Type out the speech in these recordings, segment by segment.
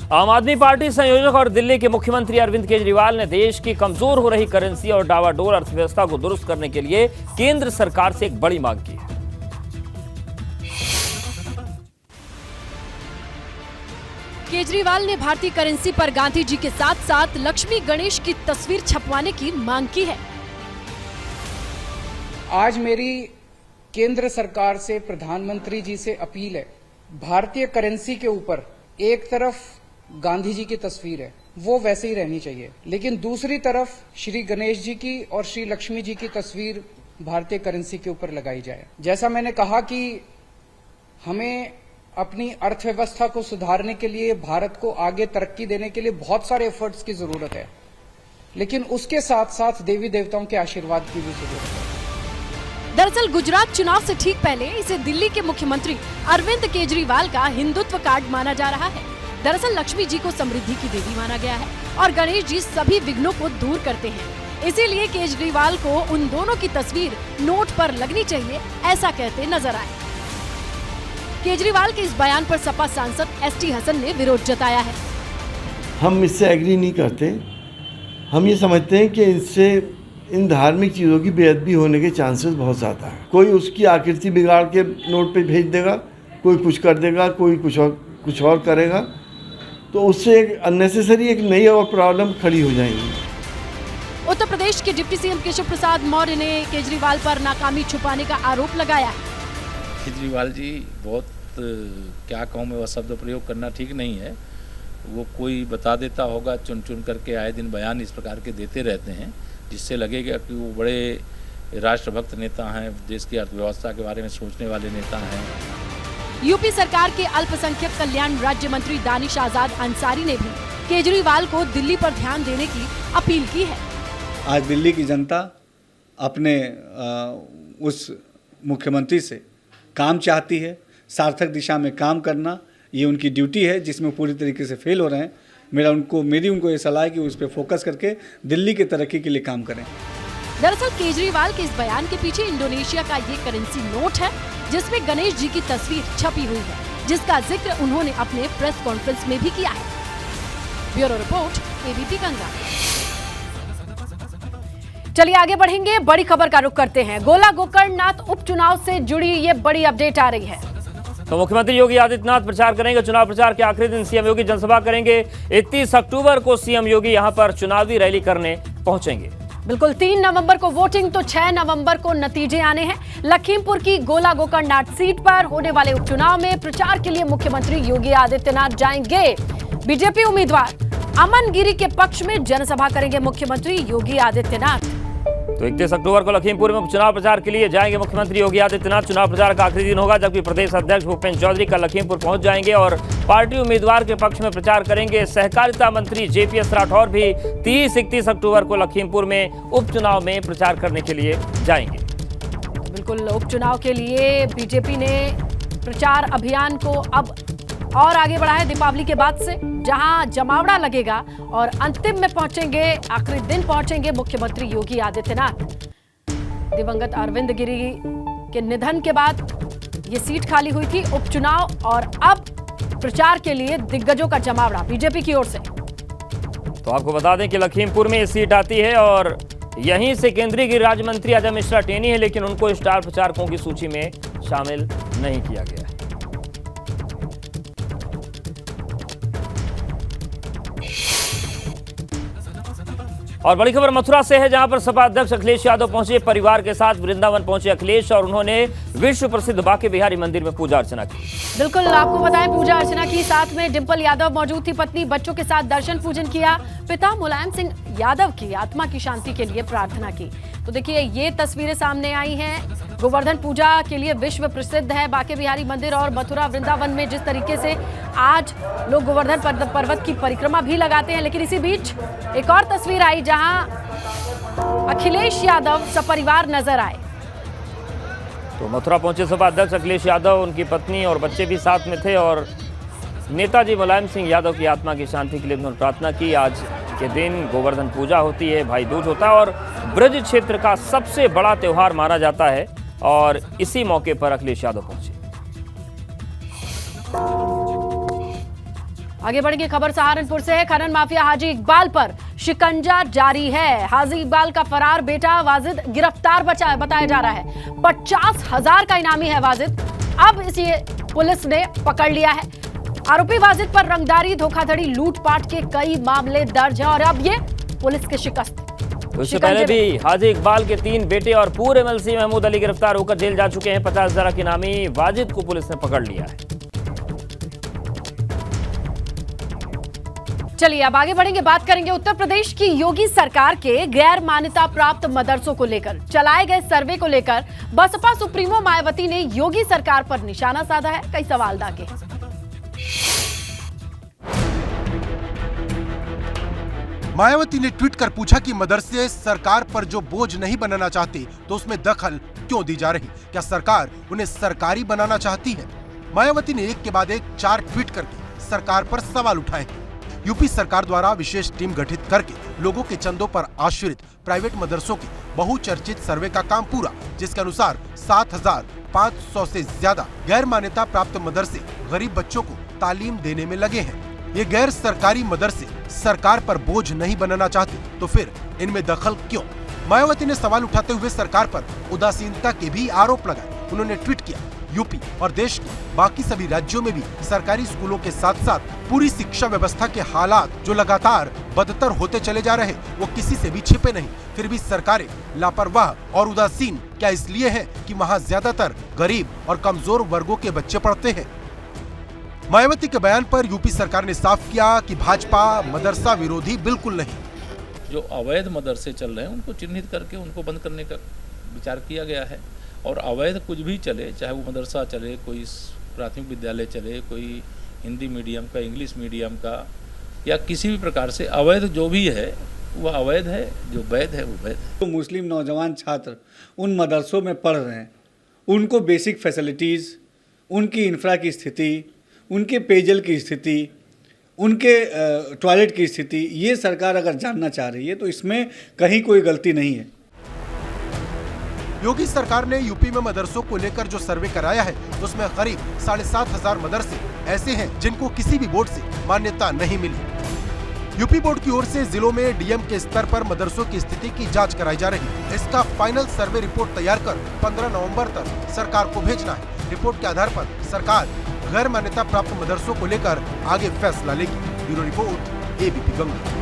आम आदमी पार्टी संयोजक और दिल्ली के मुख्यमंत्री अरविंद केजरीवाल ने देश की कमजोर हो रही करेंसी और डावाडोल अर्थव्यवस्था को दुरुस्त करने के लिए केंद्र सरकार से एक बड़ी मांग की है। केजरीवाल ने भारतीय करेंसी पर गांधी जी के साथ साथ लक्ष्मी गणेश की तस्वीर छपवाने की मांग की है। आज मेरी केंद्र सरकार से, प्रधानमंत्री जी से अपील है, भारतीय करेंसी के ऊपर एक तरफ गांधी जी की तस्वीर है, वो वैसे ही रहनी चाहिए, लेकिन दूसरी तरफ श्री गणेश जी की और श्री लक्ष्मी जी की तस्वीर भारतीय करेंसी के ऊपर लगाई जाए। जैसा मैंने कहा कि हमें अपनी अर्थव्यवस्था को सुधारने के लिए, भारत को आगे तरक्की देने के लिए बहुत सारे एफर्ट्स की जरूरत है, लेकिन उसके साथ साथ देवी देवताओं के आशीर्वाद की भी जरूरत है। दरअसल गुजरात चुनाव से ठीक पहले इसे दिल्ली के मुख्यमंत्री अरविंद केजरीवाल का हिंदुत्व कार्ड माना जा रहा है। दरअसल लक्ष्मी जी को समृद्धि की देवी माना गया है और गणेश जी सभी विघ्नों को दूर करते हैं। इसीलिए केजरीवाल को उन दोनों की तस्वीर नोट पर लगनी चाहिए, ऐसा कहते नजर आए। केजरीवाल के इस बयान पर सपा सांसद एसटी हसन ने विरोध जताया है। हम इससे एग्री नहीं करते। हम ये समझते हैं कि इससे इन धार्मिक चीज़ों की बेअदबी होने के चांसेस बहुत ज़्यादा है। कोई उसकी आकृति बिगाड़ के नोट पे भेज देगा, कोई कुछ कर देगा, कोई कुछ और करेगा, तो उससे एक अननेसेसरी एक नई और प्रॉब्लम खड़ी हो जाएगी। उत्तर प्रदेश के डिप्टी सीएम केशव प्रसाद मौर्य ने केजरीवाल पर नाकामी छुपाने का आरोप लगाया है। केजरीवाल जी बहुत क्या कहूँ मैं, वह शब्द प्रयोग करना ठीक नहीं है। वो कोई बता देता होगा, चुन चुन करके आए दिन बयान इस प्रकार के देते रहते हैं, जिससे लगेगा कि वो बड़े राष्ट्रभक्त नेता हैं, देश की अर्थव्यवस्था के बारे में सोचने वाले नेता हैं। यूपी सरकार के अल्पसंख्यक कल्याण राज्य मंत्री दानिश आजाद अंसारी ने भी केजरीवाल को दिल्ली पर ध्यान देने की अपील की है। आज दिल्ली की जनता अपने उस मुख्यमंत्री से काम चाहती है, सार्थक दिशा में काम करना ये उनकी ड्यूटी है, जिसमें पूरी तरीके से फेल हो रहे हैं। मेरी उनको ये सलाह है कि उस पर फोकस करके दिल्ली की तरक्की के लिए काम करें। दरअसल केजरीवाल के इस बयान के पीछे इंडोनेशिया का ये करेंसी नोट है, जिसमें गणेश जी की तस्वीर छपी हुई है, जिसका जिक्र उन्होंने अपने प्रेस कॉन्फ्रेंस में भी किया है। Bureau report, ABP Ganga. चलिए आगे बढ़ेंगे, बड़ी खबर का रुख करते हैं। गोला गोकर्णनाथ उपचुनाव से जुड़ी ये बड़ी अपडेट आ रही है। तो मुख्यमंत्री योगी आदित्यनाथ प्रचार करेंगे। चुनाव प्रचार के आखिरी दिन सीएम योगी जनसभा करेंगे। 31 अक्टूबर को सीएम योगी यहां पर चुनावी रैली करने पहुंचेंगे। बिल्कुल, 3 नवंबर को वोटिंग तो 6 नवंबर को नतीजे आने हैं। लखीमपुर की गोला गोकर्णनाथ सीट पर होने वाले उपचुनाव में प्रचार के लिए मुख्यमंत्री योगी आदित्यनाथ जाएंगे। बीजेपी उम्मीदवार अमन गिरी के पक्ष में जनसभा करेंगे मुख्यमंत्री योगी आदित्यनाथ। तो 31 अक्टूबर को लखीमपुर में चुनाव प्रचार के लिए जाएंगे मुख्यमंत्री योगी आदित्यनाथ। चुनाव प्रचार का आखिरी दिन होगा, जबकि प्रदेश अध्यक्ष भूपेंद्र चौधरी कल लखीमपुर पहुंच जाएंगे और पार्टी उम्मीदवार के पक्ष में प्रचार करेंगे। सहकारिता मंत्री जेपीएस राठौर भी 30-31 अक्टूबर को लखीमपुर में उपचुनाव में प्रचार करने के लिए जाएंगे। बिल्कुल, उपचुनाव के लिए बीजेपी ने प्रचार अभियान को अब और आगे बढ़ा है दीपावली के बाद से, जहां जमावड़ा लगेगा और अंतिम में पहुंचेंगे, आखिरी दिन पहुंचेंगे मुख्यमंत्री योगी आदित्यनाथ। दिवंगत अरविंद गिरी के निधन के बाद ये सीट खाली हुई थी उपचुनाव, और अब प्रचार के लिए दिग्गजों का जमावड़ा बीजेपी की ओर से। तो आपको बता दें कि लखीमपुर में ये सीट आती है और यहीं से केंद्रीय गृह राज्य मंत्री अजय मिश्रा टेनी है, लेकिन उनको स्टार प्रचारकों की सूची में शामिल नहीं किया गया है। और बड़ी खबर मथुरा से है, जहां पर सपा अध्यक्ष अखिलेश यादव पहुंचे। परिवार के साथ वृंदावन पहुंचे अखिलेश और उन्होंने विश्व प्रसिद्ध बांके बिहारी मंदिर में पूजा अर्चना की। बिल्कुल, आपको बताएं पूजा अर्चना की, साथ में डिंपल यादव मौजूद थी, पत्नी बच्चों के साथ दर्शन पूजन किया, पिता मुलायम सिंह यादव की आत्मा की शांति के लिए प्रार्थना की। तो देखिए ये तस्वीरें सामने आई हैं। गोवर्धन पूजा के लिए विश्व प्रसिद्ध है बांके बिहारी मंदिर और मथुरा वृंदावन में जिस तरीके से आज लोग गोवर्धन पर्वत की परिक्रमा भी लगाते हैं, लेकिन इसी बीच एक और तस्वीर आई जहां अखिलेश यादव सपरिवार नजर आए। तो मथुरा पहुंचे सपा अध्यक्ष अखिलेश यादव, उनकी पत्नी और बच्चे भी साथ में थे और नेताजी मुलायम सिंह यादव की आत्मा की शांति के लिए उन्होंने प्रार्थना की। आज के दिन गोवर्धन पूजा होती है, भाई दूज होता है और ब्रज क्षेत्र का सबसे बड़ा त्योहार माना जाता है। और इसी मौके पर अखिलेश यादव पहुंचे। आगे बढ़ेंगे, खबर सहारनपुर से है। खनन माफिया हाजी इकबाल पर शिकंजा जारी है। हाजी इकबाल का फरार बेटा वाजिद गिरफ्तार बताया जा रहा है। 50,000 का इनामी है वाजिद। अब इसे पुलिस ने पकड़ लिया है। आरोपी वाजिद पर रंगदारी, धोखाधड़ी, लूटपाट के कई मामले दर्ज हैं और अब ये पुलिस के शिकस्त। उससे पहले भी हाजी इकबाल के 3 बेटे और पूर्व एमएलसी महमूद अली गिरफ्तार होकर जेल जा चुके हैं। 50,000 के इनामी वाजिद को पुलिस ने पकड़ लिया है। चलिए अब आगे बढ़ेंगे, बात करेंगे उत्तर प्रदेश की योगी सरकार के गैर मान्यता प्राप्त मदरसों को लेकर चलाए गए सर्वे को लेकर बसपा सुप्रीमो मायावती ने योगी सरकार पर निशाना साधा है। कई सवाल दागे। मायावती ने ट्वीट कर पूछा कि मदरसे सरकार पर जो बोझ नहीं बनाना चाहते तो उसमें दखल क्यों दी जा रही? क्या सरकार उन्हें सरकारी बनाना चाहती है? मायावती ने एक के बाद एक 4 ट्वीट करके सरकार पर सवाल उठाए। यूपी सरकार द्वारा विशेष टीम गठित करके लोगों के चंदों पर आश्रित प्राइवेट मदरसों के बहुचर्चित सर्वे का काम पूरा, जिसके अनुसार 7,500 से ज्यादा गैर मान्यता प्राप्त मदरसे गरीब बच्चों को तालीम देने में लगे हैं। ये गैर सरकारी मदरसे सरकार पर बोझ नहीं बनाना चाहते तो फिर इनमें दखल क्यों? मायावती ने सवाल उठाते हुए सरकार पर उदासीनता के भी आरोप लगाए। उन्होंने ट्वीट किया, यूपी और देश के बाकी सभी राज्यों में भी सरकारी स्कूलों के साथ साथ पूरी शिक्षा व्यवस्था के हालात जो लगातार बदतर होते चले जा रहे, वो किसी से भी छिपे नहीं। फिर भी सरकारें लापरवाह और उदासीन क्या इसलिए है कि वहाँ ज्यादातर गरीब और कमजोर वर्गों के बच्चे पढ़ते हैं? मायावती के बयान पर यूपी सरकार ने साफ किया कि भाजपा मदरसा विरोधी बिल्कुल नहीं। जो अवैध मदरसे चल रहे हैं उनको चिन्हित करके उनको बंद करने का विचार किया गया है। और अवैध कुछ भी चले, चाहे वो मदरसा चले, कोई प्राथमिक विद्यालय चले, कोई हिंदी मीडियम का, इंग्लिश मीडियम का, या किसी भी प्रकार से अवैध जो भी है वह अवैध है, जो वैध है वो वैध है। तो मुस्लिम नौजवान छात्र उन मदरसों में पढ़ रहे हैं, उनको बेसिक फैसिलिटीज़, उनकी इंफ्रा की स्थिति, उनके पेयजल की स्थिति, उनके टॉयलेट की स्थिति, ये सरकार अगर जानना चाह रही है तो इसमें कहीं कोई गलती नहीं है। योगी सरकार ने यूपी में मदरसों को लेकर जो सर्वे कराया है उसमें करीब 7,500 मदरसे ऐसे हैं जिनको किसी भी बोर्ड से मान्यता नहीं मिली। यूपी बोर्ड की ओर से जिलों में डीएम के स्तर पर मदरसों की स्थिति की जांच कराई जा रही है। इसका फाइनल सर्वे रिपोर्ट तैयार कर 15 नवंबर तक सरकार को भेजना है। रिपोर्ट के आधार पर सरकार गैर मान्यता प्राप्त मदरसों को लेकर आगे फैसला लेगी। Bureau report, ABP Ganga.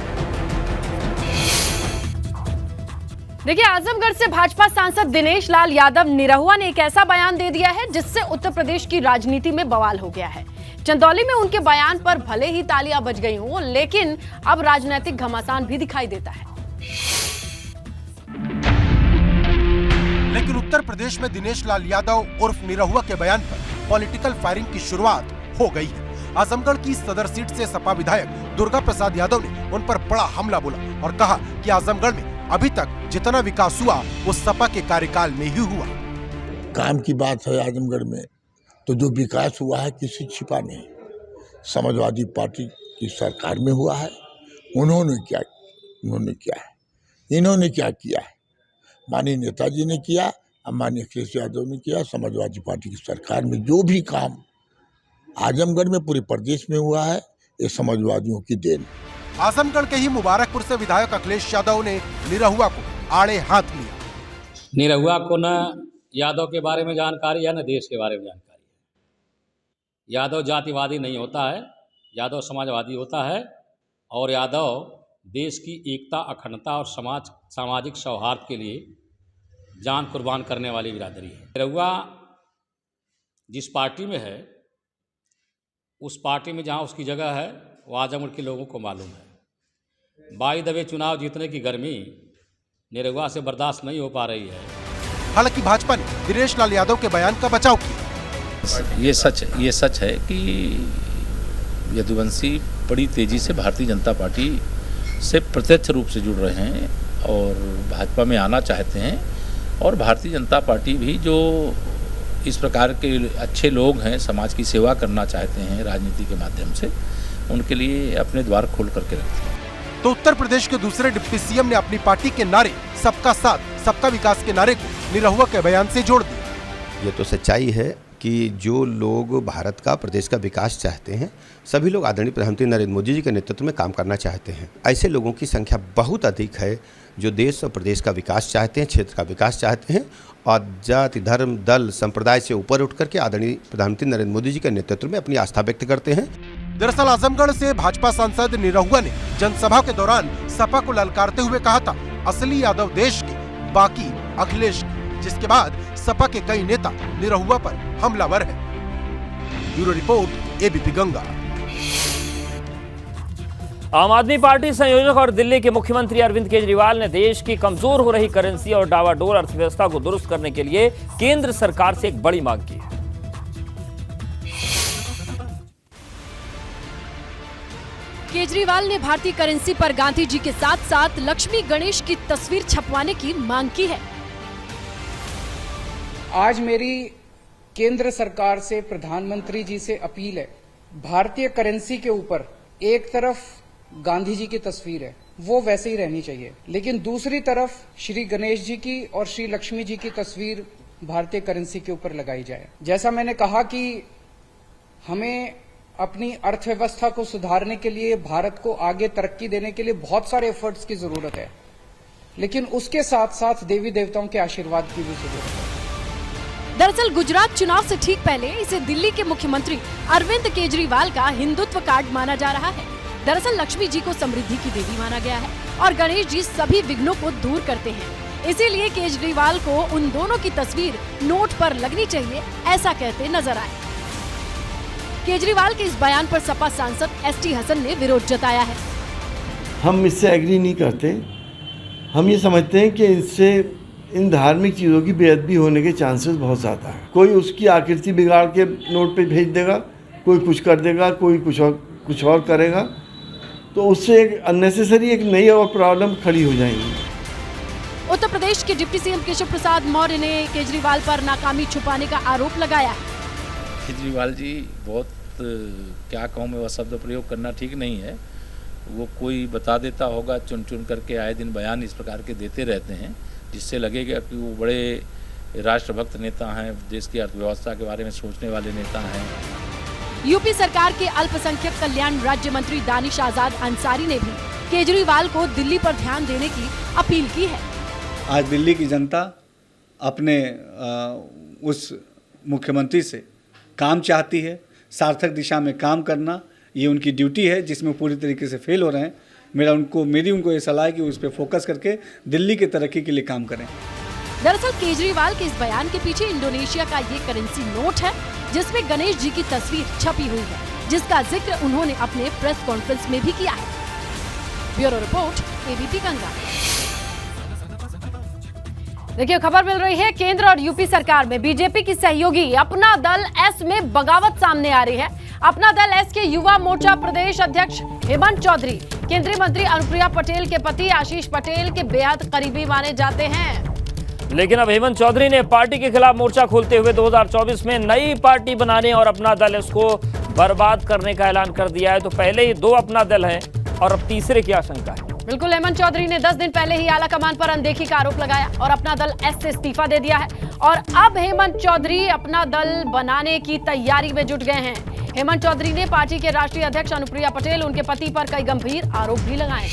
देखिए, आजमगढ़ से भाजपा सांसद दिनेश लाल यादव निरहुआ ने एक ऐसा बयान दे दिया है जिससे उत्तर प्रदेश की राजनीति में बवाल हो गया है। चंदौली में उनके बयान पर भले ही तालियां बज गई हों, लेकिन अब राजनीतिक घमासान भी दिखाई देता है। लेकिन उत्तर प्रदेश में दिनेश लाल यादव उर्फ निरहुआ के बयान पर पॉलिटिकल फायरिंग की शुरुआत हो गई है। आजमगढ़ की सदर सीट से सपा विधायक दुर्गा प्रसाद यादव ने उन पर बड़ा हमला बोला और कहा कि आजमगढ़ में अभी तक जितना विकास हुआ वो सपा के कार्यकाल में ही हुआ। काम की बात है आजमगढ़ में, तो जो विकास हुआ है किसी छिपा नहीं। समाजवादी पार्टी की सरकार में हुआ है। उन्होंने क्या है, इन्होंने क्या किया है? माननीय नेताजी ने किया, माननीय अखिलेश यादव ने किया। समाजवादी पार्टी की सरकार में जो भी काम आजमगढ़ में पूरे प्रदेश में हुआ है, ये समाजवादियों की देन। आजमगढ़ के ही मुबारकपुर से विधायक अखिलेश यादव ने निरहुआ को आड़े हाथ लिया। निरहुआ को न यादव के बारे में जानकारी है, न देश के बारे में जानकारी है। यादव जातिवादी नहीं होता है, यादव समाजवादी होता है। और यादव देश की एकता, अखंडता और सामाजिक सौहार्द के लिए जान कुर्बान करने वाली बिरादरी है। निरहुआ जिस पार्टी में है, उस पार्टी में जहाँ उसकी जगह है वो आजमगढ़ के लोगों को मालूम है। बाई दबे चुनाव जीतने की गर्मी निरहुआ से बर्दाश्त नहीं हो पा रही है। हालांकि भाजपा ने दिनेश लाल यादव के बयान का बचाव किया। ये सच है कि यदुवंशी बड़ी तेजी से भारतीय जनता पार्टी से प्रत्यक्ष रूप से जुड़ रहे हैं और भाजपा में आना चाहते हैं। और भारतीय जनता पार्टी भी जो इस प्रकार के अच्छे लोग हैं, समाज की सेवा करना चाहते हैं राजनीति के माध्यम से, उनके लिए अपने द्वार खोल करके रखते हैं। तो उत्तर प्रदेश के दूसरे डिप्टी सीएम ने अपनी पार्टी के नारे सबका साथ सबका विकास के नारे को निरहुआ के बयान से जोड़ दिया। ये तो सच्चाई है कि जो लोग भारत का, प्रदेश का विकास चाहते हैं, सभी लोग आदरणीय प्रधानमंत्री नरेंद्र मोदी जी के नेतृत्व में काम करना चाहते हैं। ऐसे लोगों की संख्या बहुत अधिक है जो देश और प्रदेश का विकास चाहते हैं, क्षेत्र का विकास चाहते हैं और जाति, धर्म, दल, संप्रदाय से ऊपर उठ करके आदरणीय प्रधानमंत्री नरेंद्र मोदी जी के नेतृत्व में अपनी आस्था व्यक्त करते हैं। दरअसल आजमगढ़ से भाजपा सांसद निरहुआ ने जनसभा के दौरान सपा को ललकारते हुए कहा था, असली यादव देश के, बाकी अखिलेश के, जिसके बाद सपा के कई नेता निरहुआ पर हमलावर हैं। Bureau report, ABP Ganga. आम आदमी पार्टी संयोजक और दिल्ली के मुख्यमंत्री अरविंद केजरीवाल ने देश की कमजोर हो रही करेंसी और डावाडोल अर्थव्यवस्था को दुरुस्त करने के लिए केंद्र सरकार से एक बड़ी मांग की है। केजरीवाल ने भारतीय करेंसी पर गांधी जी के साथ साथ लक्ष्मी गणेश की तस्वीर छपवाने की मांग की है। आज मेरी केंद्र सरकार से, प्रधानमंत्री जी से अपील है, भारतीय करेंसी के ऊपर एक तरफ गांधी जी की तस्वीर है, वो वैसे ही रहनी चाहिए, लेकिन दूसरी तरफ श्री गणेश जी की और श्री लक्ष्मी जी की तस्वीर भारतीय करेंसी के ऊपर लगाई जाए। जैसा मैंने कहा कि हमें अपनी अर्थव्यवस्था को सुधारने के लिए, भारत को आगे तरक्की देने के लिए बहुत सारे एफर्ट्स की जरूरत है, लेकिन उसके साथ साथ देवी देवताओं के आशीर्वाद की भी जरूरत है। दरअसल गुजरात चुनाव से ठीक पहले इसे दिल्ली के मुख्यमंत्री अरविंद केजरीवाल का हिंदुत्व कार्ड माना जा रहा है। दरअसल लक्ष्मी जी को समृद्धि की देवी माना गया है और गणेश जी सभी विघ्नों को दूर करते हैं। इसीलिए केजरीवाल को उन दोनों की तस्वीर नोट पर लगनी चाहिए, ऐसा कहते नजर आए। केजरीवाल के इस बयान पर सपा सांसद एसटी हसन ने विरोध जताया है। हम इससे एग्री नहीं करते। हम ये समझते हैं कि इससे इन धार्मिक चीज़ों की बेअदबी होने के चांसेस बहुत ज़्यादा है। कोई उसकी आकृति बिगाड़ के नोट पे भेज देगा, कोई कुछ कर देगा, कोई कुछ और करेगा, तो उससे एक अननेसेसरी एक नई और प्रॉब्लम खड़ी हो जाएंगी। उत्तर प्रदेश के डिप्टी सीएम केशव प्रसाद मौर्य ने केजरीवाल पर नाकामी छुपाने का आरोप लगाया। केजरीवाल जी बहुत क्या कहूँ मैं, वह शब्द प्रयोग करना ठीक नहीं है। वो कोई बता देता होगा, चुन चुन करके आए दिन बयान इस प्रकार के देते रहते हैं, जिससे लगेगा कि वो बड़े राष्ट्रभक्त नेता हैं, देश की अर्थव्यवस्था के बारे में सोचने वाले नेता हैं। यूपी सरकार के अल्पसंख्यक कल्याण राज्य मंत्री दानिश आजाद अंसारी ने भी केजरीवाल को दिल्ली पर ध्यान देने की अपील की है। आज दिल्ली की जनता अपने उस मुख्यमंत्री से काम चाहती है, सार्थक दिशा में काम करना ये उनकी ड्यूटी है, जिसमें पूरी तरीके से फेल हो रहे हैं। मेरी उनको ये सलाह है कि उस पर फोकस करके दिल्ली की तरक्की के लिए काम करें। दरअसल केजरीवाल के इस बयान के पीछे इंडोनेशिया का ये करेंसी नोट है, जिसमें गणेश जी की तस्वीर छपी हुई है, जिसका जिक्र उन्होंने अपने प्रेस कॉन्फ्रेंस में भी किया है। Bureau report, ABP Ganga. देखिए खबर मिल रही है, केंद्र और यूपी सरकार में बीजेपी की सहयोगी अपना दल एस में बगावत सामने आ रही है। अपना दल एस के युवा मोर्चा प्रदेश अध्यक्ष हेमंत चौधरी केंद्रीय मंत्री अनुप्रिया पटेल के पति आशीष पटेल के बेहद करीबी माने जाते हैं। लेकिन अब हेमंत चौधरी ने पार्टी के खिलाफ मोर्चा खोलते हुए 2024 में नई पार्टी बनाने और अपना दल इसको बर्बाद करने का ऐलान कर दिया है। तो पहले ही 2 अपना दल है और अब तीसरे की आशंका है। बिल्कुल, हेमंत चौधरी ने 10 दिन पहले ही आला कमान पर अनदेखी का आरोप लगाया और अपना दल एस से इस्तीफा दे दिया है और अब हेमंत चौधरी अपना दल बनाने की तैयारी में जुट गए हैं। हेमंत चौधरी ने पार्टी के राष्ट्रीय अध्यक्ष अनुप्रिया पटेल, उनके पति पर कई गंभीर आरोप भी लगाए।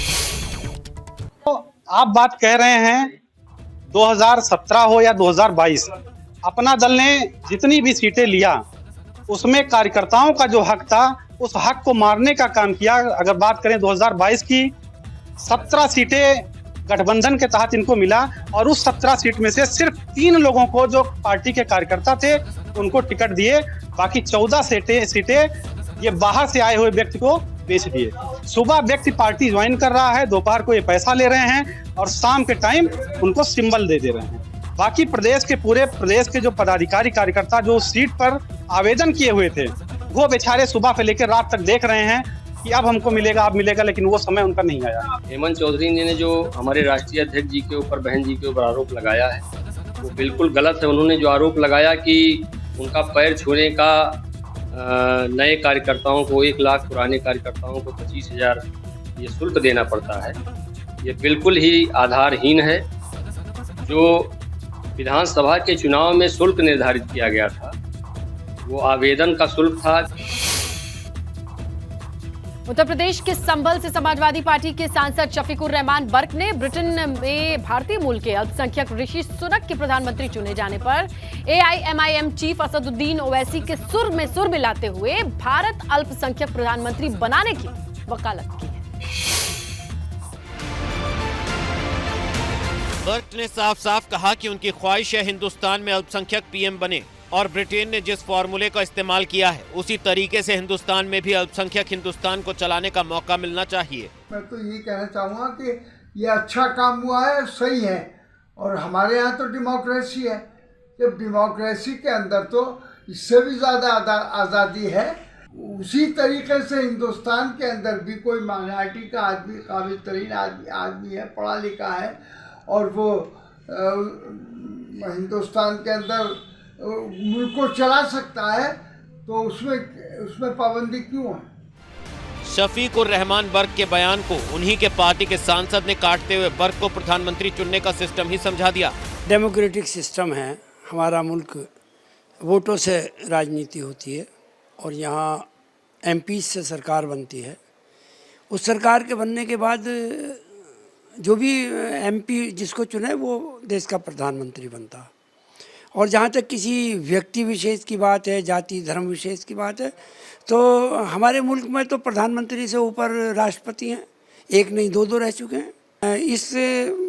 तो आप बात कह रहे हैं 2017 हो या 2022, अपना दल ने जितनी भी सीटें लिया उसमें कार्यकर्ताओं का जो हक था उस हक को मारने का काम किया। अगर बात करें 2022 की, 17 सीटें गठबंधन के तहत इनको मिला और उस 17 सीट में से सिर्फ 3 लोगों को जो पार्टी के कार्यकर्ता थे उनको टिकट दिए, बाकी 14 सीटें ये बाहर से आए हुए व्यक्ति को बेच दिए। सुबह व्यक्ति पार्टी ज्वाइन कर रहा है, दोपहर को ये पैसा ले रहे हैं और शाम के टाइम उनको सिंबल दे रहे हैं। बाकी पूरे प्रदेश के जो पदाधिकारी कार्यकर्ता जो सीट पर आवेदन किए हुए थे वो बेचारे सुबह से लेकर रात तक देख रहे हैं कि अब हमको मिलेगा, अब मिलेगा, लेकिन वो समय उनका नहीं आया। हेमंत चौधरी ने जो हमारे राष्ट्रीय अध्यक्ष जी के ऊपर, बहन जी के ऊपर आरोप लगाया है वो बिल्कुल गलत है। उन्होंने जो आरोप लगाया कि उनका पैर छूने का नए कार्यकर्ताओं को 1 लाख, पुराने कार्यकर्ताओं को 25,000 ये शुल्क देना पड़ता है, ये बिल्कुल ही आधारहीन है। जो विधानसभा के चुनाव में शुल्क निर्धारित किया गया था, वो आवेदन का शुल्क था। उत्तर प्रदेश के संभल से समाजवादी पार्टी के सांसद शफीकुर रहमान बर्क ने ब्रिटेन में भारतीय मूल के अल्पसंख्यक ऋषि सुनक के प्रधानमंत्री चुने जाने पर AIMIM चीफ असदुद्दीन ओवैसी के सुर में सुर मिलाते हुए भारत अल्पसंख्यक प्रधानमंत्री बनाने की वकालत की है। बर्क ने साफ साफ कहा कि उनकी ख्वाहिश है हिंदुस्तान में अल्पसंख्यक PM बने और ब्रिटेन ने जिस फॉर्मूले का इस्तेमाल किया है उसी तरीके से हिंदुस्तान में भी अल्पसंख्यक हिंदुस्तान को चलाने का मौका मिलना चाहिए। मैं तो यही कहना चाहूँगा कि ये अच्छा काम हुआ है, सही है। और हमारे यहाँ तो डेमोक्रेसी है, जब डेमोक्रेसी के अंदर तो इससे भी ज़्यादा आज़ादी है। उसी तरीके से हिंदुस्तान के अंदर भी कोई माइनॉरिटी का आदमी, काबिल तरीन आदमी है, पढ़ा लिखा है, और वो हिंदुस्तान के अंदर मुल्क को चला सकता है, तो उसमें पाबंदी क्यों है? शफीकुर रहमान बर्क के बयान को उन्हीं के पार्टी के सांसद ने काटते हुए बर्क को प्रधानमंत्री चुनने का सिस्टम ही समझा दिया। डेमोक्रेटिक सिस्टम है हमारा मुल्क, वोटों से राजनीति होती है और यहाँ MP से सरकार बनती है। उस सरकार के बनने के बाद जो भी MP जिसको चुने वो देश का प्रधानमंत्री बनता। और जहाँ तक किसी व्यक्ति विशेष की बात है, जाति धर्म विशेष की बात है, तो हमारे मुल्क में तो प्रधानमंत्री से ऊपर राष्ट्रपति हैं, एक नहीं दो रह चुके हैं। इस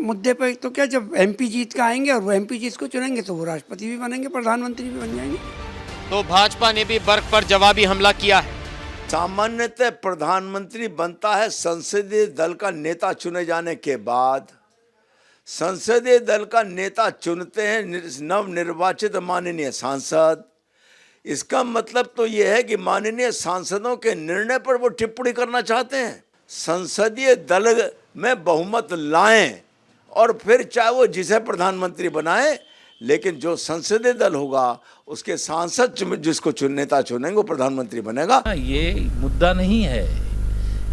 मुद्दे पर तो क्या, जब MP जीत के आएंगे और वो MP जिसको चुनेंगे तो वो राष्ट्रपति भी बनेंगे, प्रधानमंत्री भी बन जाएंगे। तो भाजपा ने भी बर्क पर जवाबी हमला किया है। सामान्यतः प्रधानमंत्री बनता है संसदीय दल का नेता चुने जाने के बाद। संसदीय दल का नेता चुनते हैं नवनिर्वाचित माननीय सांसद। इसका मतलब तो यह है कि माननीय सांसदों के निर्णय पर वो टिप्पणी करना चाहते हैं। संसदीय दल में बहुमत लाएं और फिर चाहे वो जिसे प्रधानमंत्री बनाएं, लेकिन जो संसदीय दल होगा उसके सांसद जिसको नेता चुनेंगे वो प्रधानमंत्री बनेगा। ये मुद्दा नहीं है,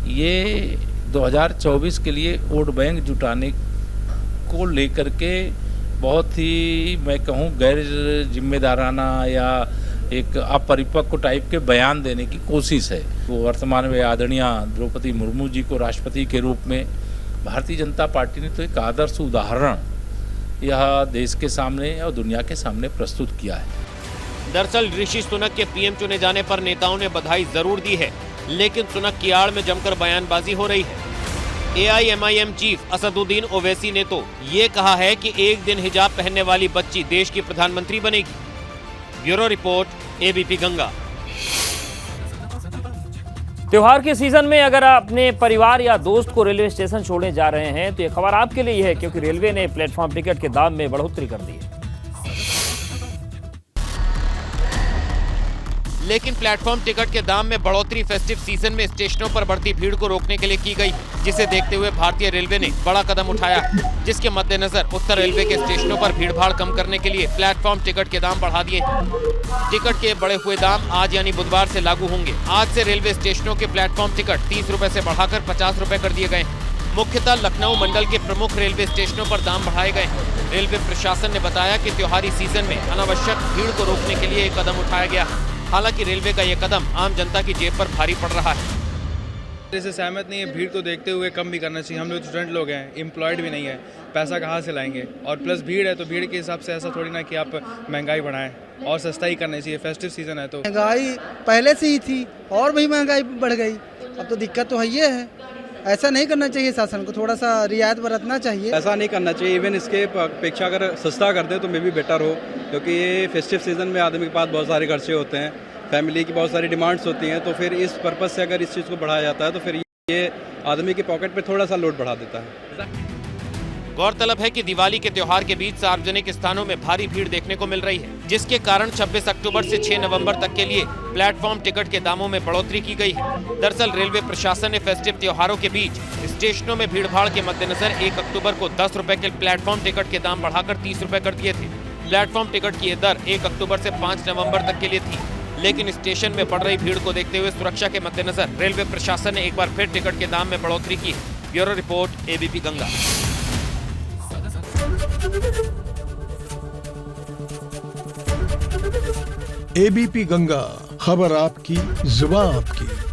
ये 2024 के लिए वोट बैंक जुटाने को लेकर के बहुत ही, मैं कहूँ, गैर जिम्मेदाराना या एक अपरिपक्व टाइप के बयान देने की कोशिश है। वो वर्तमान में आदरणीय द्रौपदी मुर्मू जी को राष्ट्रपति के रूप में भारतीय जनता पार्टी ने तो एक आदर्श उदाहरण यह देश के सामने और दुनिया के सामने प्रस्तुत किया है। दरअसल ऋषि सुनक के PM चुने जाने पर नेताओं ने बधाई जरूर दी है, लेकिन सुनक की आड़ में जमकर बयानबाजी हो रही है। AIMIM चीफ असदुद्दीन ओवैसी ने तो ये कहा है कि एक दिन हिजाब पहनने वाली बच्ची देश की प्रधानमंत्री बनेगी। Bureau report, ABP Ganga. त्योहार के सीजन में अगर आप अपने परिवार या दोस्त को रेलवे स्टेशन छोड़ने जा रहे हैं तो ये खबर आपके लिए है, क्योंकि रेलवे ने प्लेटफॉर्म टिकट के दाम में बढ़ोतरी कर दी है। लेकिन प्लेटफॉर्म टिकट के दाम में बढ़ोतरी फेस्टिव सीजन में स्टेशनों पर बढ़ती भीड़ को रोकने के लिए की गई, जिसे देखते हुए भारतीय रेलवे ने बड़ा कदम उठाया, जिसके मद्देनजर उत्तर रेलवे के स्टेशनों पर भीड़भाड़ कम करने के लिए प्लेटफॉर्म टिकट के दाम बढ़ा दिए। टिकट के बढ़े हुए दाम आज यानी बुधवार से लागू होंगे। आज से रेलवे स्टेशनों के प्लेटफॉर्म टिकट 30 रुपए से बढ़ाकर 50 रुपए कर दिए गए। मुख्यतः लखनऊ मंडल के प्रमुख रेलवे स्टेशनों पर दाम बढ़ाए गए। रेलवे प्रशासन ने बताया कि त्योहारी सीजन में अनावश्यक भीड़ को रोकने के लिए एक कदम उठाया गया। हालांकि रेलवे का ये कदम आम जनता की जेब पर भारी पड़ रहा है। इससे सहमत नहीं है, भीड़ को देखते हुए कम भी करना चाहिए। हम लोग स्टूडेंट लोग हैं, एम्प्लॉयड भी नहीं है, पैसा कहाँ से लाएंगे? और प्लस भीड़ है तो भीड़ के हिसाब से ऐसा थोड़ी ना कि आप महंगाई बढ़ाएं, और सस्ता ही करना चाहिए। फेस्टिव सीजन है तो महंगाई पहले से ही थी और भी महंगाई बढ़ गई, अब तो दिक्कत तो है ही है। ऐसा नहीं करना चाहिए, शासन को थोड़ा सा रियायत बरतना चाहिए। ऐसा नहीं करना चाहिए, इवन इसके अपेक्षा अगर सस्ता कर दे तो मे भी बेटर हो, क्योंकि ये फेस्टिव सीजन में आदमी के पास बहुत सारे खर्चे होते हैं, फैमिली की बहुत सारी डिमांड्स होती हैं, तो फिर इस पर्पज़ से अगर इस चीज़ को बढ़ाया जाता है तो फिर ये आदमी के पॉकेट पे थोड़ा सा लोड बढ़ा देता है। गौरतलब है कि दिवाली के त्योहार के बीच सार्वजनिक स्थानों में भारी भीड़ देखने को मिल रही है, जिसके कारण 26 अक्टूबर से 6 नवंबर तक के लिए प्लेटफॉर्म टिकट के दामों में बढ़ोतरी की गई है। दरअसल रेलवे प्रशासन ने फेस्टिव त्योहारों के बीच स्टेशनों में भीड़भाड़ के मद्देनजर 1 अक्टूबर को 10 रुपए के प्लेटफॉर्म टिकट के दाम बढ़ाकर 30 रुपए कर दिए थे। प्लेटफॉर्म टिकट की ये दर 1 अक्टूबर से 5 नवंबर तक के लिए थी, लेकिन स्टेशन में बढ़ रही भीड़ को देखते हुए सुरक्षा के मद्देनजर रेलवे प्रशासन ने एक बार फिर टिकट के दाम में बढ़ोतरी की। Bureau report, ABP Ganga. ABP Ganga, खबर आपकी, जुबान आपकी।